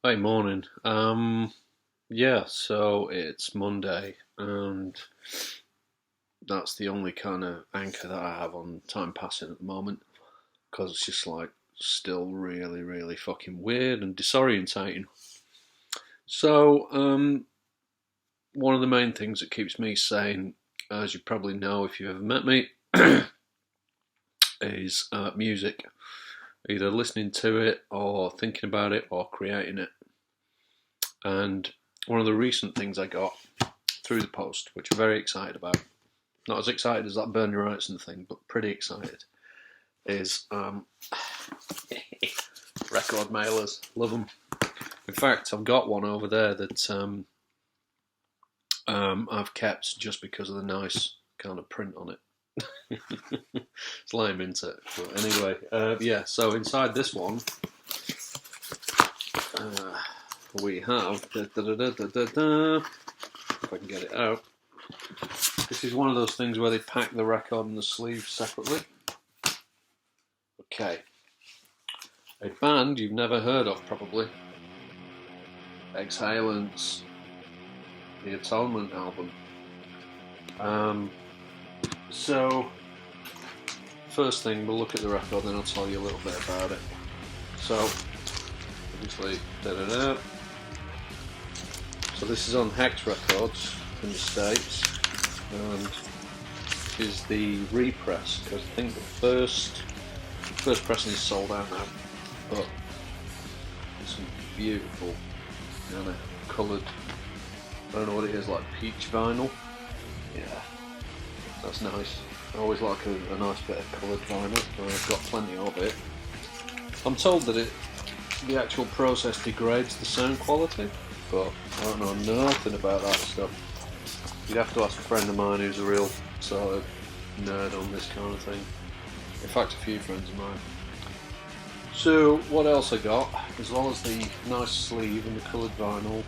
Hey, morning. Yeah, so it's Monday, and that's the only kind of anchor that I have on time passing at the moment because it's just like still really, really fucking weird and disorientating. So, one of the main things that keeps me sane, as you probably know if you've ever met me, is music. Either listening to it or thinking about it or creating it. And one of the recent things I got through the post, which I'm very excited about, not as excited as that Bernie Wrightson thing, but pretty excited, is record mailers. Love them. In fact, I've got one over there that I've kept just because of the nice kind of print on it. It's lame, isn't it? But anyway, yeah, so inside this one, we have, if I can get it out, this is one of those things where they pack the record and the sleeve separately. Okay. A band you've never heard of, probably. Exhalants, the Atonement album. So, first thing, we'll look at the record, then I'll tell you a little bit about it. So, obviously, da-da-da. So this is on Hex Records in the States, and is the repress, because I think the first pressing is sold out now, but it's some beautiful kind of coloured, I don't know what it is, like peach vinyl. Yeah, that's nice. I always like a nice bit of coloured vinyl, and I've got plenty of it. I'm told that the actual process degrades the sound quality, but I don't know nothing about that stuff. You'd have to ask a friend of mine who's a real sort of nerd on this kind of thing. In fact, a few friends of mine. So, what else I got? As well as the nice sleeve and the coloured vinyl.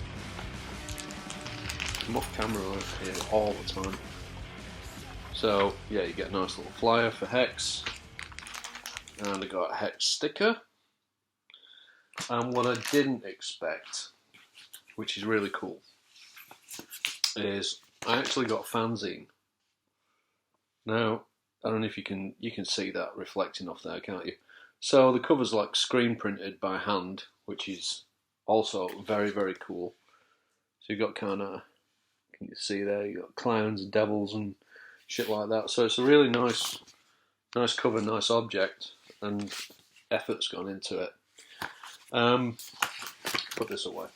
I'm off camera here all the time. So, yeah, you get a nice little flyer for Hex. And I got a Hex sticker. And what I didn't expect, which is really cool, is I actually got a fanzine. Now, I don't know if you can see that reflecting off there, can't you? So the cover's like screen printed by hand, which is also very, very cool. So you've got kind of, can you see there, you've got clowns and devils and shit like that. So it's a really nice cover, nice object, and effort's gone into it. Put this away.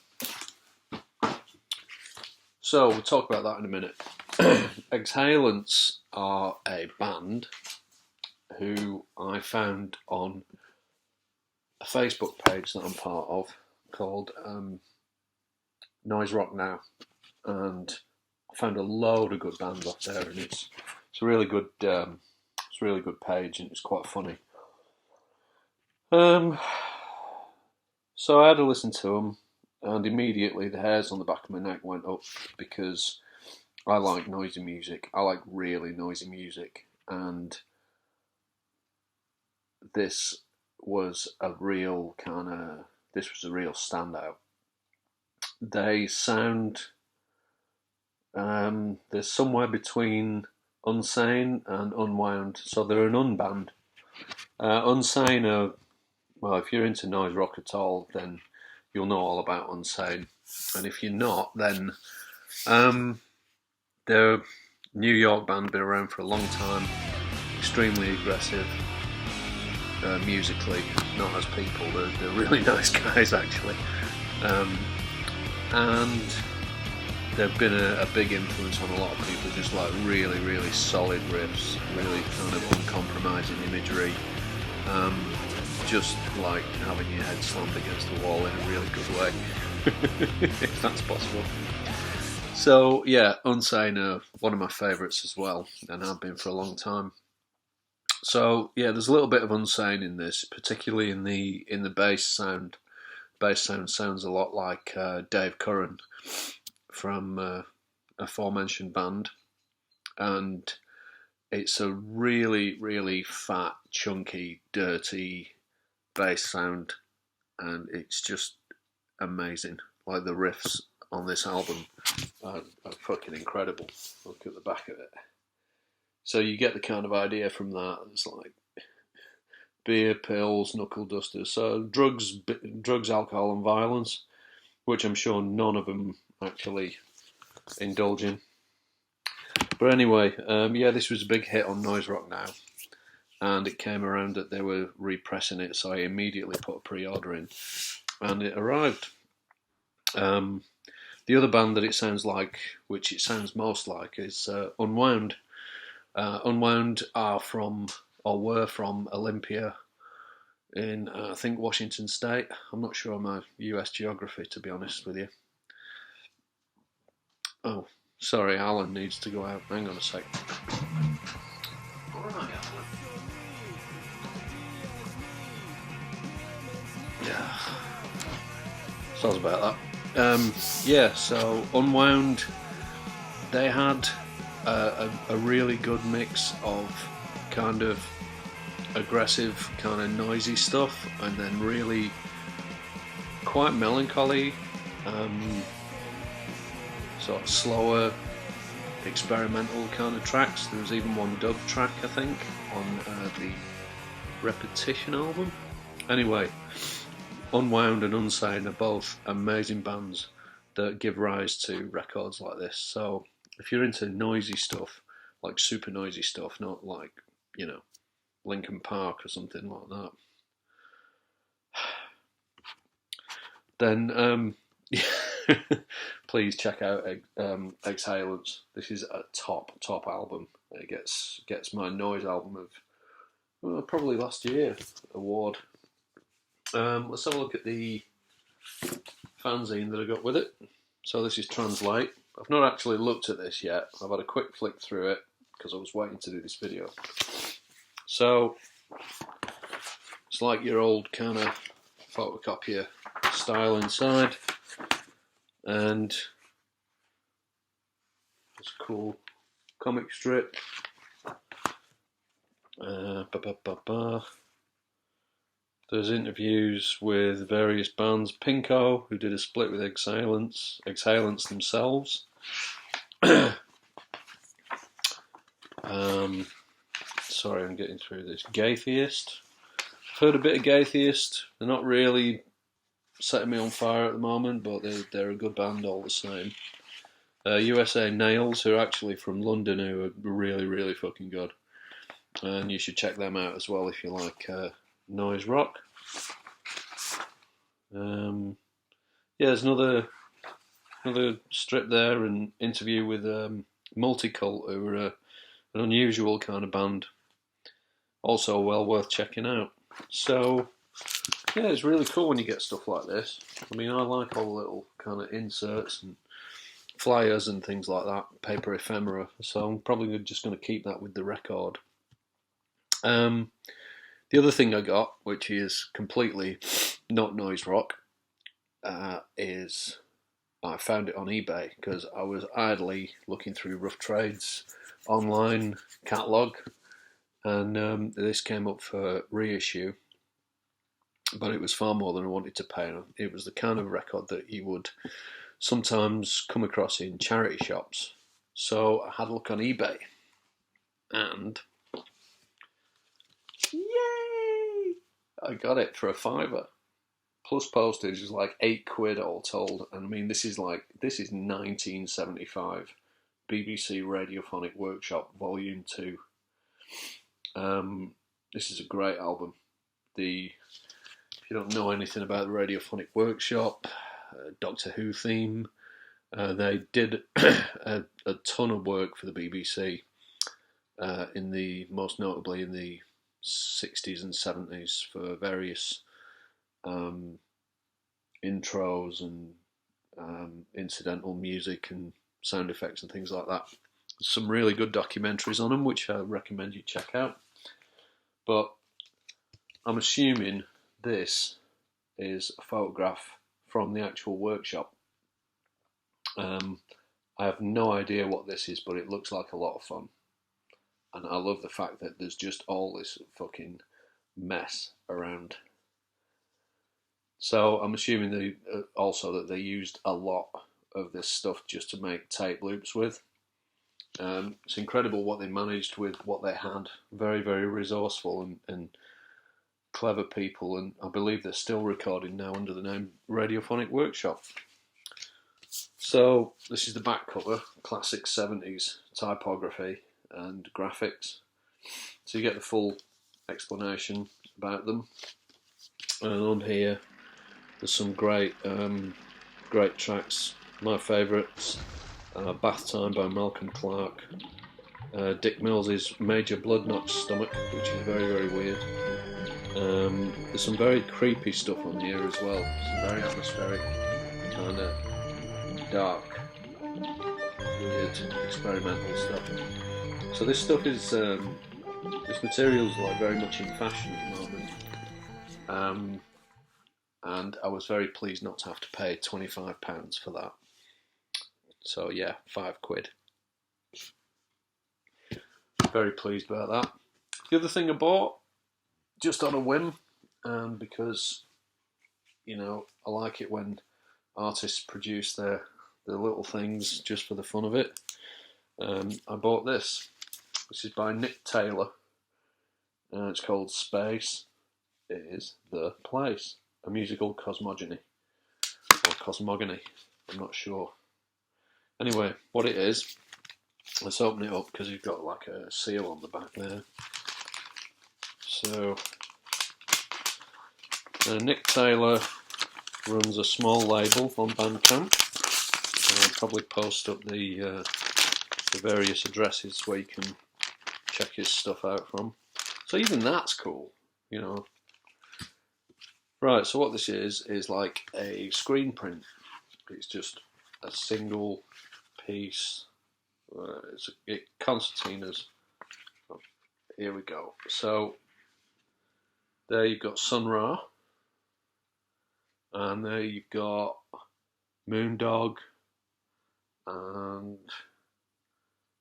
So we'll talk about that in a minute. Exhalants are a band who I found on a Facebook page that I'm part of called Noise Rock Now, and I found a load of good bands off there, and it's a really good page, and it's quite funny. So I had a listen to them, and immediately the hairs on the back of my neck went up because I like noisy music. I like really noisy music, and this was a real standout. They sound, they're somewhere between Unsane and Unwound, so they're an unband. Unsane are, well, if you're into noise rock at all, then you'll know all about Unsane, and if you're not, then they're a New York band, been around for a long time, extremely aggressive. Musically, not as people, they're really nice guys actually, and they've been a big influence on a lot of people, just like really, really solid riffs, really kind of uncompromising imagery, just like having your head slammed against the wall in a really good way, if that's possible. So yeah, Unsane are one of my favourites as well, and have been for a long time. So yeah, there's a little bit of Unsane in this, particularly in the bass sound. Bass sound sounds a lot like Dave Curran from aforementioned band, and it's a really, really fat, chunky, dirty bass sound, and it's just amazing. Like the riffs on this album are fucking incredible. Look at the back of it. So you get the kind of idea from that. It's like beer, pills, knuckle dusters. So drugs, alcohol, and violence, which I'm sure none of them actually indulge in. But anyway, yeah, this was a big hit on Noise Rock Now, and it came around that they were repressing it, so I immediately put a pre-order in, and it arrived. The other band that it sounds like, which it sounds most like, is Unwound. Unwound are from, or were from, Olympia in, I think, Washington State. I'm not sure my US geography, to be honest with you. Oh, sorry, Alan needs to go out. Hang on a sec. All right, Alan. Yeah. Sounds about that. Yeah, so Unwound, they had a really good mix of kind of aggressive, kind of noisy stuff, and then really quite melancholy, sort of slower, experimental kind of tracks. There was even one dub track, I think, on the Repetition album. Anyway, Unwound and Unsane are both amazing bands that give rise to records like this. So if you're into noisy stuff, like super noisy stuff, not like, you know, Linkin Park or something like that, then please check out Exhalants. This is a top album. It gets my noise album of probably last year award. Let's have a look at the fanzine that I got with it. So this is Translate. I've not actually looked at this yet. I've had a quick flick through it because I was waiting to do this video. So it's like your old kind of photocopier style inside, and it's a cool comic strip. There's interviews with various bands. Pinko, who did a split with Exhalants themselves. Sorry, I'm getting through this. Gaytheist. I've heard a bit of Gaytheist. They're not really setting me on fire at the moment, but they're a good band all the same. USA Nails, who are actually from London, who are really, really fucking good. And you should check them out as well if you like noise rock. Yeah, there's another strip there, an interview with Multicult, who are an unusual kind of band. Also well worth checking out. So yeah, it's really cool when you get stuff like this. I mean, I like all the little kind of inserts and flyers and things like that, paper ephemera, so I'm probably just going to keep that with the record. The other thing I got, which is completely not noise rock, is I found it on eBay because I was idly looking through Rough Trade's online catalogue, and this came up for reissue, but it was far more than I wanted to pay. It was the kind of record that you would sometimes come across in charity shops. So I had a look on eBay, and yay! I got it for £5. Plus postage is like £8 all told. And I mean, this is 1975 BBC Radiophonic Workshop Volume 2. This is a great album. If you don't know anything about the Radiophonic Workshop, Doctor Who theme, they did a ton of work for the BBC, most notably in the 60s and 70s for various intros and incidental music and sound effects and things like that. Some really good documentaries on them, which I recommend you check out. But I'm assuming this is a photograph from the actual workshop. I have no idea what this is, but it looks like a lot of fun. And I love the fact that there's just all this fucking mess around So I'm assuming they also that they used a lot of this stuff just to make tape loops with. It's incredible what they managed with what they had. Very, very resourceful and clever people, and I believe they're still recording now under the name Radiophonic Workshop. So this is the back cover, classic 70s typography and graphics. So you get the full explanation about them. And on here, there's some great tracks. My favourites, Bath Time by Malcolm Clark, Dick Mills's Major Bloodknot's Stomach, which is very, very weird. There's some very creepy stuff on here as well, some very atmospheric, kind of dark, weird, experimental stuff. So this stuff is, this material's like very much in fashion at the moment. And I was very pleased not to have to pay £25 for that. So yeah, £5. Very pleased about that. The other thing I bought, just on a whim, because, you know, I like it when artists produce their little things just for the fun of it. I bought this. This is by Nick Taylor. It's called Space is the Place. A musical cosmogony. Or cosmogony. I'm not sure. Anyway, what it is, let's open it up because you've got like a seal on the back there. So, Nick Taylor runs a small label on Bandcamp. I'll probably post up the various addresses where you can check his stuff out from. So even that's cool, you know. Right, so what this is like a screen print. It's just a single piece. It's concertinas. Oh, here we go. So there you've got Sun Ra, and there you've got Moondog and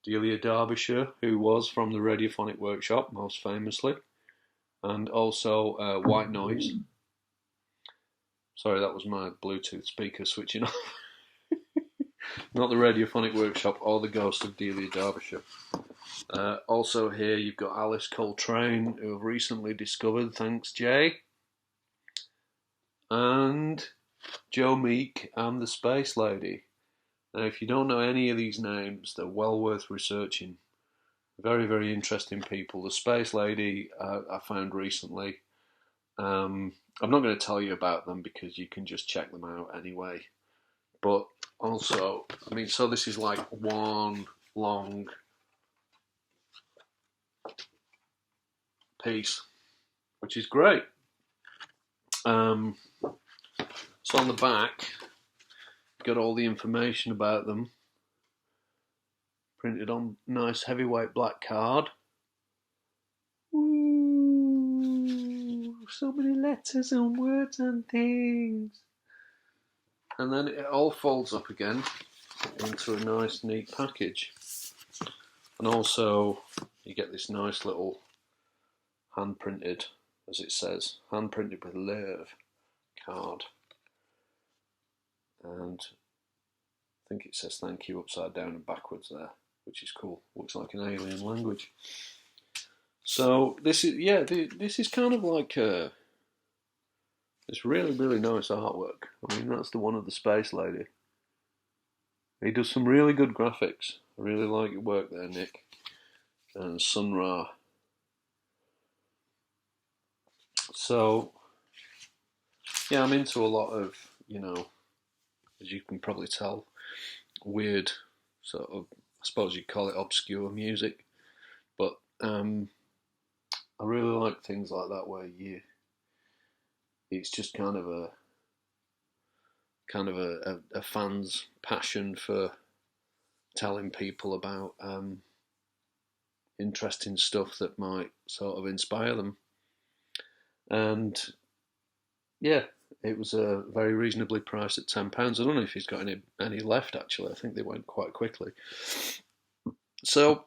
Delia Derbyshire, who was from the Radiophonic Workshop most famously, and also White Noise. Sorry, that was my Bluetooth speaker switching off. Not the Radiophonic Workshop or the Ghost of Delia Derbyshire. Also here you've got Alice Coltrane, who I've recently discovered, thanks Jay. And Joe Meek and the Space Lady. Now if you don't know any of these names, they're well worth researching. Very, very interesting people. The Space Lady I found recently. I'm not going to tell you about them because you can just check them out anyway. But also, I mean, so this is like one long piece, which is great. So on the back, got all the information about them printed on nice heavyweight black card. Ooh, so many letters and words and things. And then it all folds up again into a nice neat package. And also you get this nice little hand printed, as it says, hand printed with love card. And I think it says thank you upside down and backwards there, which is cool. Looks like an alien language. So this is, yeah, this is kind of like it's really, really nice artwork. I mean, that's the one of the Space Lady. He does some really good graphics. I really like your work there, Nick. And Sun Ra. So, yeah, I'm into a lot of, you know, as you can probably tell, weird sort of, I suppose you'd call it obscure music. But I really like things like that where it's just kind of a fan's passion for telling people about interesting stuff that might sort of inspire them. And yeah, it was very reasonably priced at £10. I don't know if he's got any left actually. I think they went quite quickly. So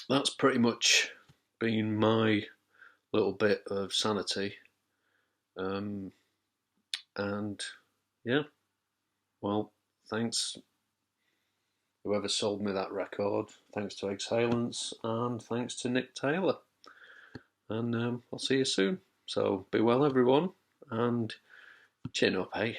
that's pretty much been my little bit of sanity. And yeah, well, thanks whoever sold me that record. Thanks to Exhalants, and thanks to Nick Taylor. And I'll see you soon. So be well, everyone, and chin up, hey.